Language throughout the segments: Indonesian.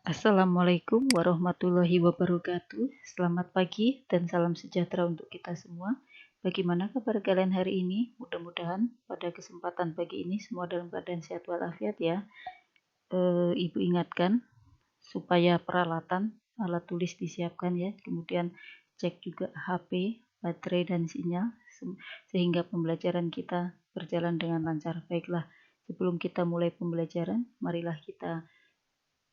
Assalamualaikum warahmatullahi wabarakatuh. Selamat pagi dan salam sejahtera untuk kita semua. Bagaimana kabar kalian hari ini? Mudah-mudahan pada kesempatan pagi ini semua dalam keadaan sehat walafiat ya. Ibu ingatkan supaya peralatan alat tulis disiapkan ya. Kemudian cek juga HP, baterai dan sinyal sehingga pembelajaran kita berjalan dengan lancar. Baiklah, sebelum kita mulai pembelajaran, marilah kita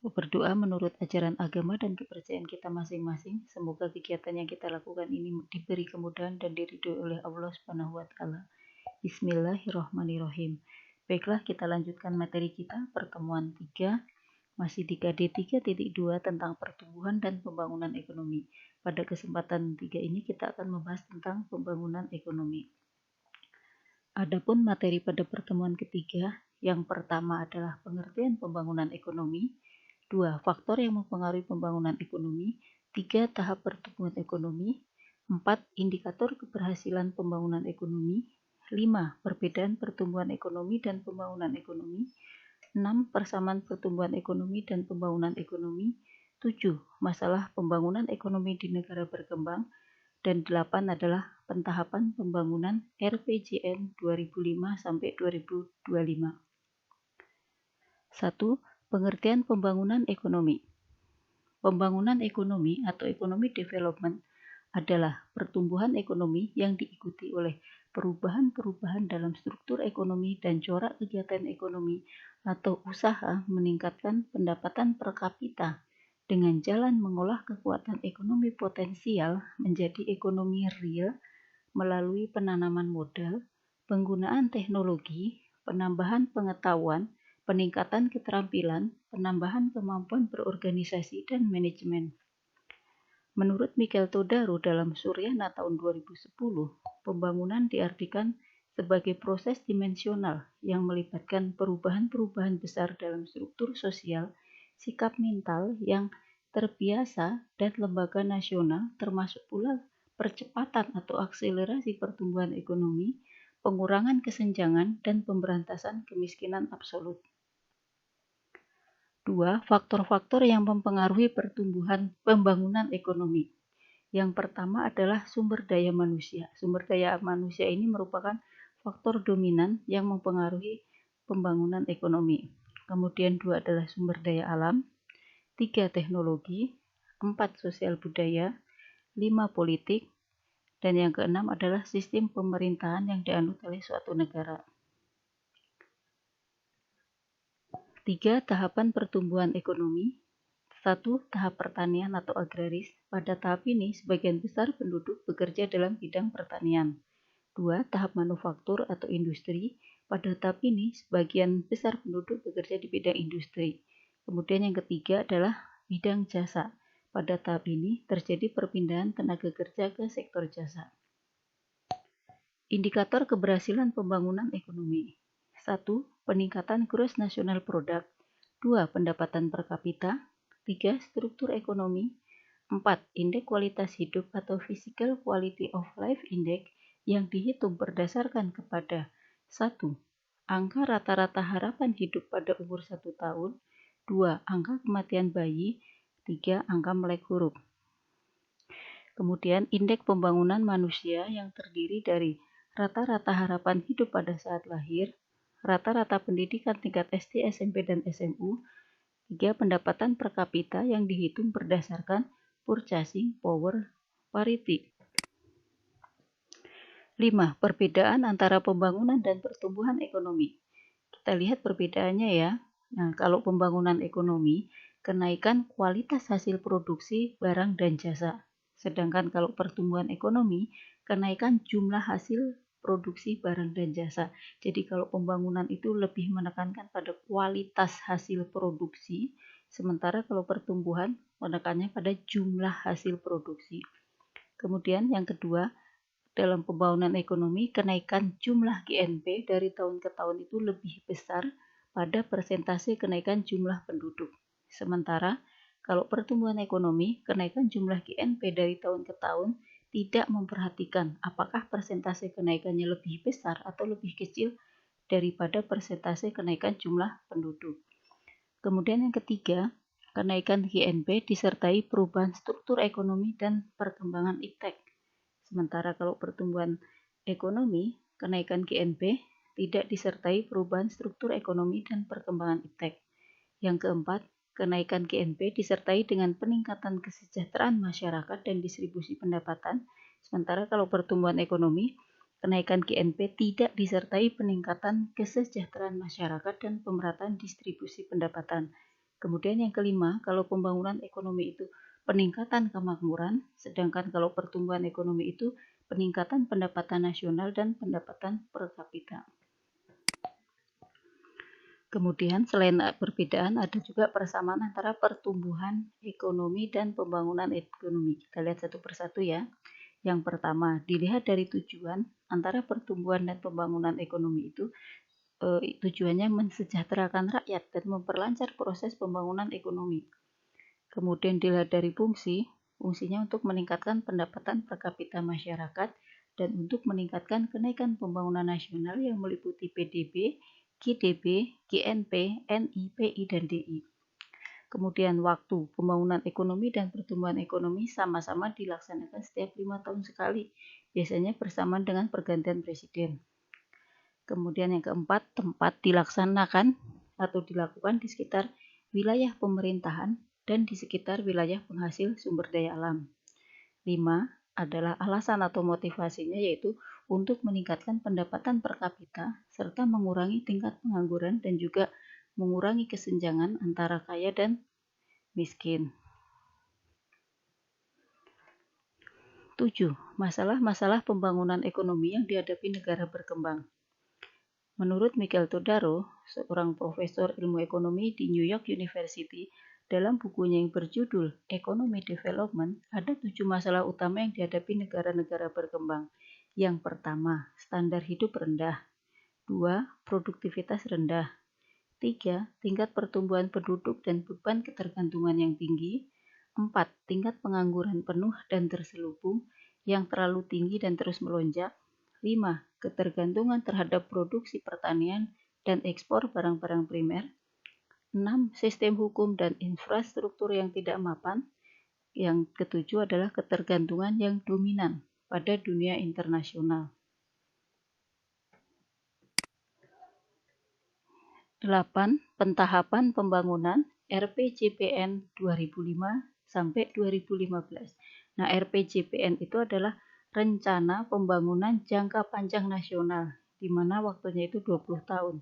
berdoa menurut ajaran agama dan kepercayaan kita masing-masing. Semoga kegiatan yang kita lakukan ini diberi kemudahan dan diridhoi oleh Allah Subhanahu wa taala. Bismillahirrahmanirrahim. Baiklah, kita lanjutkan materi kita pertemuan 3 masih di KD 3.2 tentang pertumbuhan dan pembangunan ekonomi. Pada kesempatan 3 ini kita akan membahas tentang pembangunan ekonomi. Adapun materi pada pertemuan ketiga, yang pertama adalah pengertian pembangunan ekonomi. 2. Faktor yang mempengaruhi pembangunan ekonomi. 3. Tahap pertumbuhan ekonomi. 4. Indikator keberhasilan pembangunan ekonomi. 5. Perbedaan pertumbuhan ekonomi dan pembangunan ekonomi. 6. Persamaan pertumbuhan ekonomi dan pembangunan ekonomi. 7. Masalah pembangunan ekonomi di negara berkembang. Dan 8 adalah pentahapan pembangunan RPJM 2005-2025. 1. Pengertian pembangunan ekonomi. Pembangunan ekonomi atau economic development adalah pertumbuhan ekonomi yang diikuti oleh perubahan-perubahan dalam struktur ekonomi dan corak kegiatan ekonomi atau usaha meningkatkan pendapatan per kapita dengan jalan mengolah kekuatan ekonomi potensial menjadi ekonomi real melalui penanaman modal, penggunaan teknologi, penambahan pengetahuan, peningkatan keterampilan, penambahan kemampuan berorganisasi dan manajemen. Menurut Michael Todaro dalam Suryana tahun 2010, pembangunan diartikan sebagai proses dimensional yang melibatkan perubahan-perubahan besar dalam struktur sosial, sikap mental yang terbiasa, dan lembaga nasional, termasuk pula percepatan atau akselerasi pertumbuhan ekonomi, pengurangan kesenjangan, dan pemberantasan kemiskinan absolut. 2. Faktor-faktor yang mempengaruhi pertumbuhan pembangunan ekonomi. Yang pertama adalah sumber daya manusia. Sumber daya manusia ini merupakan faktor dominan yang mempengaruhi pembangunan ekonomi. Kemudian 2 adalah sumber daya alam, 3 teknologi, 4 sosial budaya, 5 politik, dan yang keenam adalah sistem pemerintahan yang dianut oleh suatu negara. 3. Tahapan pertumbuhan ekonomi. 1. Tahap pertanian atau agraris. Pada tahap ini, sebagian besar penduduk bekerja dalam bidang pertanian. 2. Tahap manufaktur atau industri. Pada tahap ini, sebagian besar penduduk bekerja di bidang industri. Kemudian yang ketiga adalah bidang jasa. Pada tahap ini, terjadi perpindahan tenaga kerja ke sektor jasa. Indikator keberhasilan pembangunan ekonomi. 1. Peningkatan gross national product. 2. Pendapatan per kapita. 3. Struktur ekonomi. 4. Indeks kualitas hidup atau Physical Quality of Life Index yang dihitung berdasarkan kepada 1. Angka rata-rata harapan hidup pada umur 1 tahun. 2. Angka kematian bayi. 3. Angka melek huruf. Kemudian indeks pembangunan manusia yang terdiri dari rata-rata harapan hidup pada saat lahir, rata-rata pendidikan tingkat SD, SMP, dan SMU, 3. Pendapatan per kapita yang dihitung berdasarkan purchasing power parity. 5. Perbedaan antara pembangunan dan pertumbuhan ekonomi. Kita lihat perbedaannya ya. Nah, kalau pembangunan ekonomi, kenaikan kualitas hasil produksi barang dan jasa. Sedangkan kalau pertumbuhan ekonomi, kenaikan jumlah hasil produksi barang dan jasa. Jadi kalau pembangunan itu lebih menekankan pada kualitas hasil produksi, sementara kalau pertumbuhan menekannya pada jumlah hasil produksi. Kemudian yang kedua, dalam pembangunan ekonomi, kenaikan jumlah GNP dari tahun ke tahun itu lebih besar pada persentase kenaikan jumlah penduduk. Sementara kalau pertumbuhan ekonomi, kenaikan jumlah GNP dari tahun ke tahun tidak memperhatikan apakah persentase kenaikannya lebih besar atau lebih kecil daripada persentase kenaikan jumlah penduduk. Kemudian yang ketiga, kenaikan GNP disertai perubahan struktur ekonomi dan perkembangan iptek. Sementara kalau pertumbuhan ekonomi, kenaikan GNP tidak disertai perubahan struktur ekonomi dan perkembangan iptek. Yang keempat, kenaikan GNP disertai dengan peningkatan kesejahteraan masyarakat dan distribusi pendapatan. Sementara kalau pertumbuhan ekonomi, kenaikan GNP tidak disertai peningkatan kesejahteraan masyarakat dan pemerataan distribusi pendapatan. Kemudian yang kelima, kalau pembangunan ekonomi itu peningkatan kemakmuran, sedangkan kalau pertumbuhan ekonomi itu peningkatan pendapatan nasional dan pendapatan per kapita. Kemudian selain perbedaan ada juga persamaan antara pertumbuhan ekonomi dan pembangunan ekonomi. Kita lihat satu persatu ya. Yang pertama, dilihat dari tujuan antara pertumbuhan dan pembangunan ekonomi itu tujuannya mensejahterakan rakyat dan memperlancar proses pembangunan ekonomi. Kemudian dilihat dari fungsi, fungsinya untuk meningkatkan pendapatan per kapita masyarakat dan untuk meningkatkan kenaikan pembangunan nasional yang meliputi PDB, GDP, GNP, NI, PI, dan DI. Kemudian waktu, pembangunan ekonomi dan pertumbuhan ekonomi sama-sama dilaksanakan setiap 5 tahun sekali, biasanya bersamaan dengan pergantian presiden. Kemudian yang keempat, tempat dilaksanakan atau dilakukan di sekitar wilayah pemerintahan dan di sekitar wilayah penghasil sumber daya alam. 5 adalah alasan atau motivasinya yaitu untuk meningkatkan pendapatan per kapita serta mengurangi tingkat pengangguran dan juga mengurangi kesenjangan antara kaya dan miskin. 7. Masalah-masalah pembangunan ekonomi yang dihadapi negara berkembang. Menurut Michael Todaro, seorang profesor ilmu ekonomi di New York University, dalam bukunya yang berjudul Economic Development, ada 7 masalah utama yang dihadapi negara-negara berkembang. Yang pertama, standar hidup rendah. 2. Produktivitas rendah. 3. Tingkat pertumbuhan penduduk dan beban ketergantungan yang tinggi. 4. Tingkat pengangguran penuh dan terselubung yang terlalu tinggi dan terus melonjak. 5. Ketergantungan terhadap produksi pertanian dan ekspor barang-barang primer. 6. Sistem hukum dan infrastruktur yang tidak mapan. Yang ketujuh adalah ketergantungan yang dominan pada dunia internasional. 8. Pentahapan pembangunan RPJPN 2005 sampai 2015. Nah, RPJPN itu adalah rencana pembangunan jangka panjang nasional, di mana waktunya itu 20 tahun.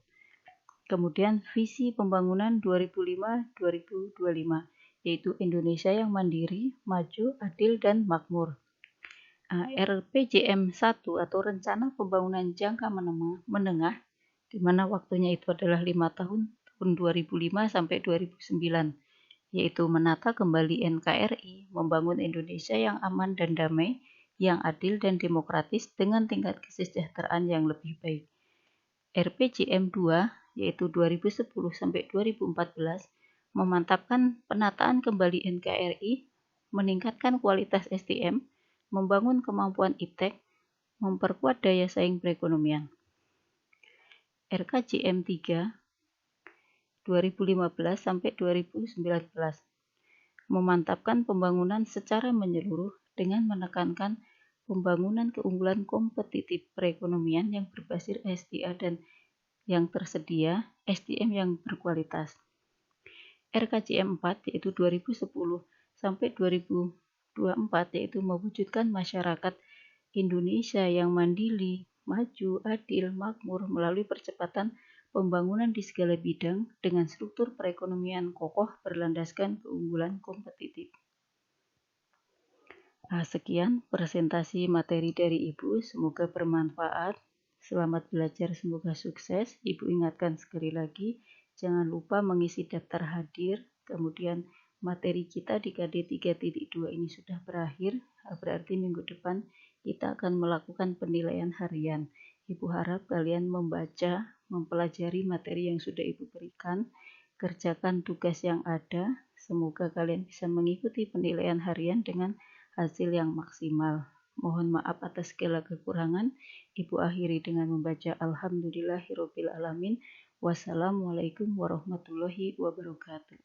Kemudian visi pembangunan 2005-2025, yaitu Indonesia yang mandiri, maju, adil, dan makmur. RPJM 1 atau Rencana Pembangunan Jangka Menengah, di mana waktunya itu adalah 5 tahun 2005 sampai 2009, yaitu menata kembali NKRI, membangun Indonesia yang aman dan damai, yang adil dan demokratis dengan tingkat kesejahteraan yang lebih baik. RPJM 2 yaitu 2010 sampai 2014 memantapkan penataan kembali NKRI, meningkatkan kualitas SDM, membangun kemampuan iptek, memperkuat daya saing perekonomian. RKJM 3 2015 sampai 2019 memantapkan pembangunan secara menyeluruh dengan menekankan pembangunan keunggulan kompetitif perekonomian yang berbasis SDA dan yang tersedia, SDM yang berkualitas. RKJM 4 yaitu 2010 sampai 2024 yaitu mewujudkan masyarakat Indonesia yang mandiri, maju, adil, makmur melalui percepatan pembangunan di segala bidang dengan struktur perekonomian kokoh berlandaskan keunggulan kompetitif. Sekian presentasi materi dari Ibu, semoga bermanfaat. Selamat belajar, semoga sukses. Ibu ingatkan sekali lagi, jangan lupa mengisi daftar hadir. Kemudian materi kita di KD 3.2 ini sudah berakhir, berarti minggu depan kita akan melakukan penilaian harian. Ibu harap kalian membaca, mempelajari materi yang sudah Ibu berikan, kerjakan tugas yang ada. Semoga kalian bisa mengikuti penilaian harian dengan hasil yang maksimal. Mohon maaf atas segala kekurangan. Ibu akhiri dengan membaca Alhamdulillahirobbilalamin. Wassalamualaikum warahmatullahi wabarakatuh.